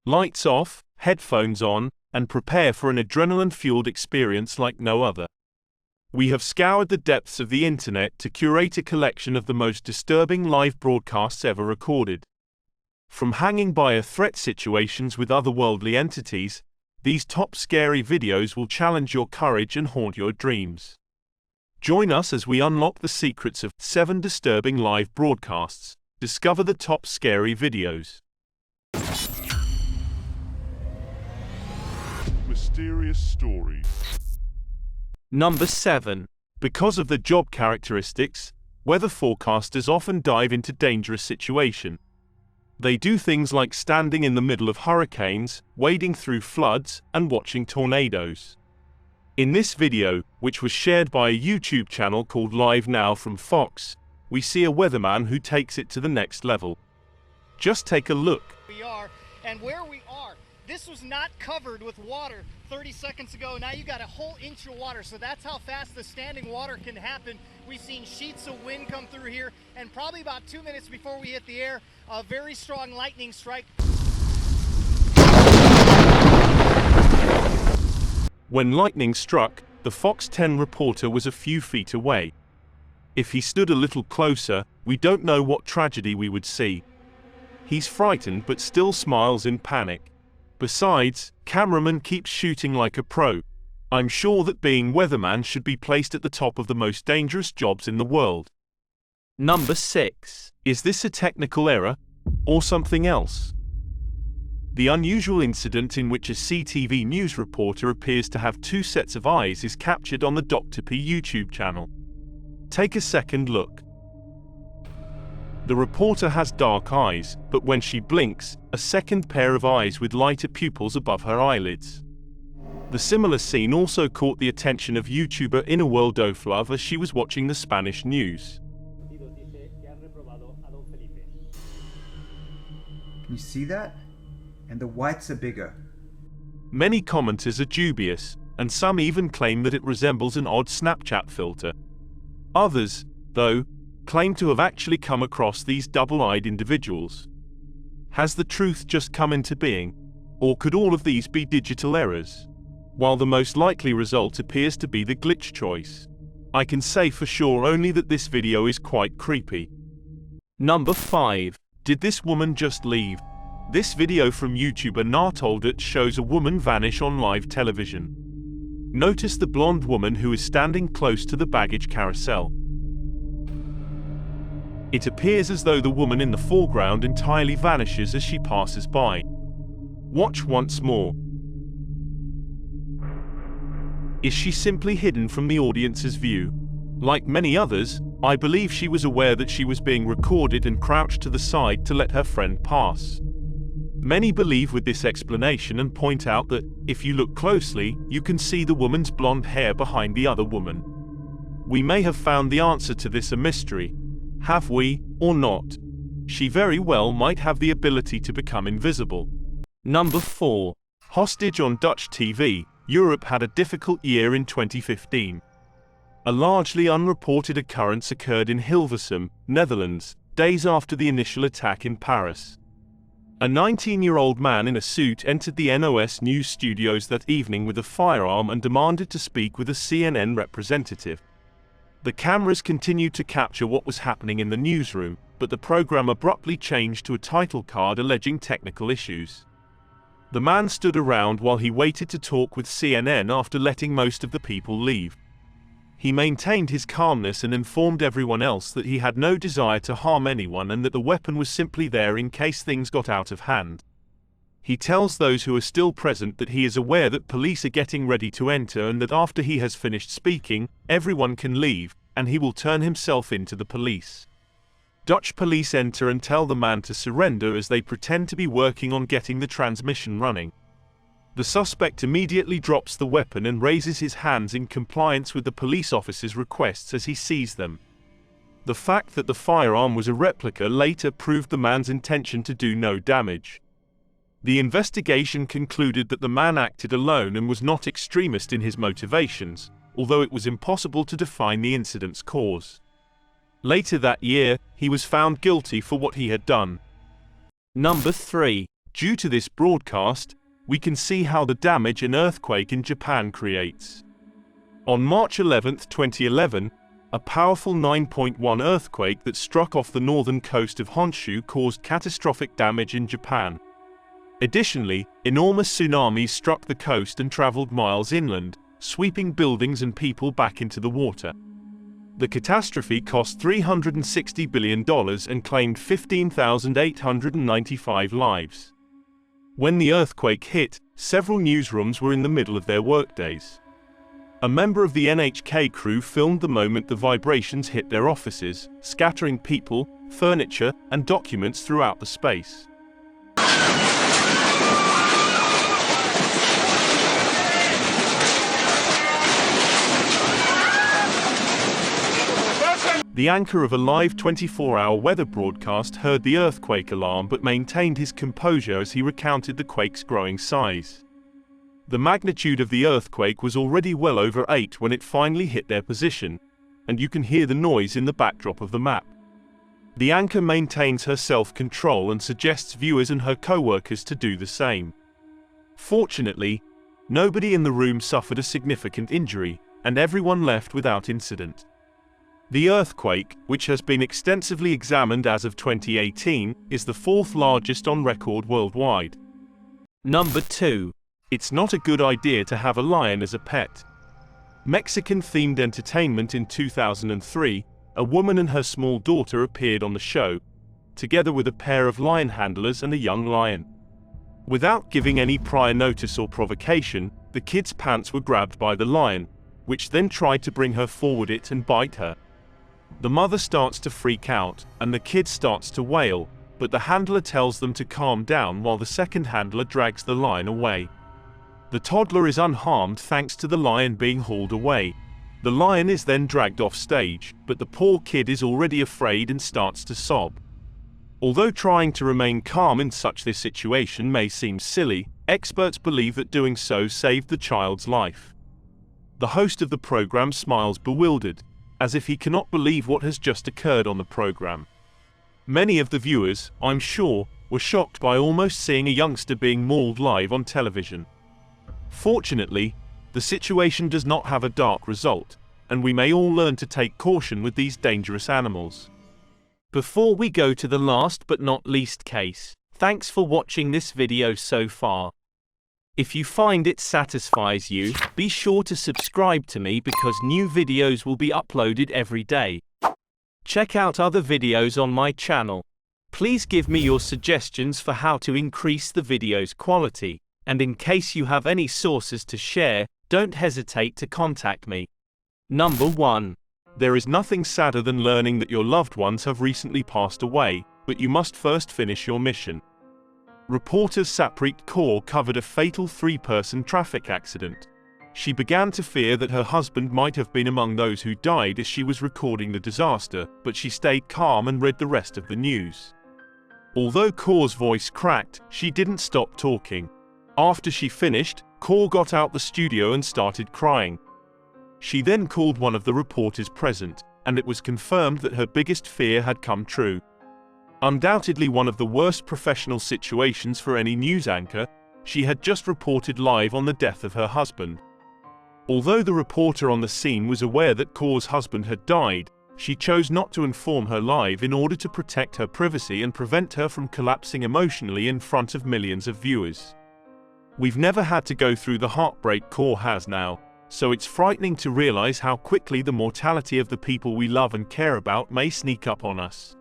Lights off, headphones on, and prepare for an adrenaline-fueled experience like no other. We have scoured the depths of the internet to curate a collection of the most disturbing live broadcasts ever recorded. From hanging by a threat situations with otherworldly entities, these top scary videos will challenge your courage and haunt your dreams. Join us as we unlock the secrets of 7 disturbing live broadcasts. Discover the top scary videos. Mysterious stories. Number 7. Because of the job characteristics, weather forecasters often dive into dangerous situations. They do things like standing in the middle of hurricanes, wading through floods, and watching tornadoes. In this video, which was shared by a YouTube channel called Live Now from Fox, we see a weatherman who takes it to the next level. Just take a look. And where we are, this was not covered with water 30 seconds ago. Now you got a whole inch of water, so that's how fast the standing water can happen. We've seen sheets of wind come through here, and probably about 2 minutes before we hit the air, a very strong lightning strike. When lightning struck, the Fox 10 reporter was a few feet away. If he stood a little closer, we don't know what tragedy we would see. He's frightened but still smiles in panic. Besides, cameraman keeps shooting like a pro. I'm sure that being weatherman should be placed at the top of the most dangerous jobs in the world. Number 6. Is this a technical error? Or something else? The unusual incident in which a CTV news reporter appears to have 2 sets of eyes is captured on the Dr. P YouTube channel. Take a second look. The reporter has dark eyes, but when she blinks, a second pair of eyes with lighter pupils above her eyelids. The similar scene also caught the attention of YouTuber otherworldly as she was watching the Spanish news. Can you see that? And the whites are bigger. Many commenters are dubious, and some even claim that it resembles an odd Snapchat filter. Others, though, claim to have actually come across these double-eyed individuals. Has the truth just come into being? Or could all of these be digital errors? While the most likely result appears to be the glitch choice, I can say for sure only that this video is quite creepy. Number 5. Did this woman just leave? This video from YouTuber Nartoldet shows a woman vanish on live television. Notice the blonde woman who is standing close to the baggage carousel. It appears as though the woman in the foreground entirely vanishes as she passes by. Watch once more. Is she simply hidden from the audience's view? Like many others, I believe she was aware that she was being recorded and crouched to the side to let her friend pass. Many believe with this explanation and point out that, if you look closely, you can see the woman's blonde hair behind the other woman. We may have found the answer to this a mystery. Have we, or not? She very well might have the ability to become invisible. Number 4. Hostage on Dutch TV. Europe had a difficult year in 2015. A largely unreported occurrence occurred in Hilversum, Netherlands, days after the initial attack in Paris. A 19-year-old man in a suit entered the NOS news studios that evening with a firearm and demanded to speak with a CNN representative. The cameras continued to capture what was happening in the newsroom, but the program abruptly changed to a title card alleging technical issues. The man stood around while he waited to talk with CNN after letting most of the people leave. He maintained his calmness and informed everyone else that he had no desire to harm anyone and that the weapon was simply there in case things got out of hand. He tells those who are still present that he is aware that police are getting ready to enter and that after he has finished speaking, everyone can leave, and he will turn himself in to the police. Dutch police enter and tell the man to surrender as they pretend to be working on getting the transmission running. The suspect immediately drops the weapon and raises his hands in compliance with the police officer's requests as he sees them. The fact that the firearm was a replica later proved the man's intention to do no damage. The investigation concluded that the man acted alone and was not extremist in his motivations, although it was impossible to define the incident's cause. Later that year, he was found guilty for what he had done. Number 3. Due to this broadcast, we can see how the damage an earthquake in Japan creates. On March 11, 2011, a powerful 9.1 earthquake that struck off the northern coast of Honshu caused catastrophic damage in Japan. Additionally, enormous tsunamis struck the coast and traveled miles inland, sweeping buildings and people back into the water. The catastrophe cost $360 billion and claimed 15,895 lives. When the earthquake hit, several newsrooms were in the middle of their workdays. A member of the NHK crew filmed the moment the vibrations hit their offices, scattering people, furniture, and documents throughout the space. The anchor of a live 24-hour weather broadcast heard the earthquake alarm but maintained his composure as he recounted the quake's growing size. The magnitude of the earthquake was already well over 8 when it finally hit their position, and you can hear the noise in the backdrop of the map. The anchor maintains her self-control and suggests viewers and her co-workers to do the same. Fortunately, nobody in the room suffered a significant injury, and everyone left without incident. The earthquake, which has been extensively examined as of 2018, is the fourth largest on record worldwide. Number 2. It's not a good idea to have a lion as a pet. Mexican-themed entertainment in 2003, a woman and her small daughter appeared on the show, together with a pair of lion handlers and a young lion. Without giving any prior notice or provocation, the kid's pants were grabbed by the lion, which then tried to bring her forward and bite her. The mother starts to freak out, and the kid starts to wail, but the handler tells them to calm down while the second handler drags the lion away. The toddler is unharmed thanks to the lion being hauled away. The lion is then dragged off stage, but the poor kid is already afraid and starts to sob. Although trying to remain calm in such a situation may seem silly, experts believe that doing so saved the child's life. The host of the program smiles bewildered, as if he cannot believe what has just occurred on the program. Many of the viewers, I'm sure, were shocked by almost seeing a youngster being mauled live on television. Fortunately, the situation does not have a dark result, and we may all learn to take caution with these dangerous animals. Before we go to the last but not least case, thanks for watching this video so far. If you find it satisfies you, be sure to subscribe to me because new videos will be uploaded every day. Check out other videos on my channel. Please give me your suggestions for how to increase the video's quality, and in case you have any sources to share, don't hesitate to contact me. Number 1. There is nothing sadder than learning that your loved ones have recently passed away, but you must first finish your mission. Reporter Saprit Kaur covered a fatal 3-person traffic accident. She began to fear that her husband might have been among those who died as she was recording the disaster, but she stayed calm and read the rest of the news. Although Kaur's voice cracked, she didn't stop talking. After she finished, Kaur got out the studio and started crying. She then called one of the reporters present, and it was confirmed that her biggest fear had come true. Undoubtedly one of the worst professional situations for any news anchor, she had just reported live on the death of her husband. Although the reporter on the scene was aware that Kaur's husband had died, she chose not to inform her live in order to protect her privacy and prevent her from collapsing emotionally in front of millions of viewers. We've never had to go through the heartbreak Kaur has now, so it's frightening to realize how quickly the mortality of the people we love and care about may sneak up on us.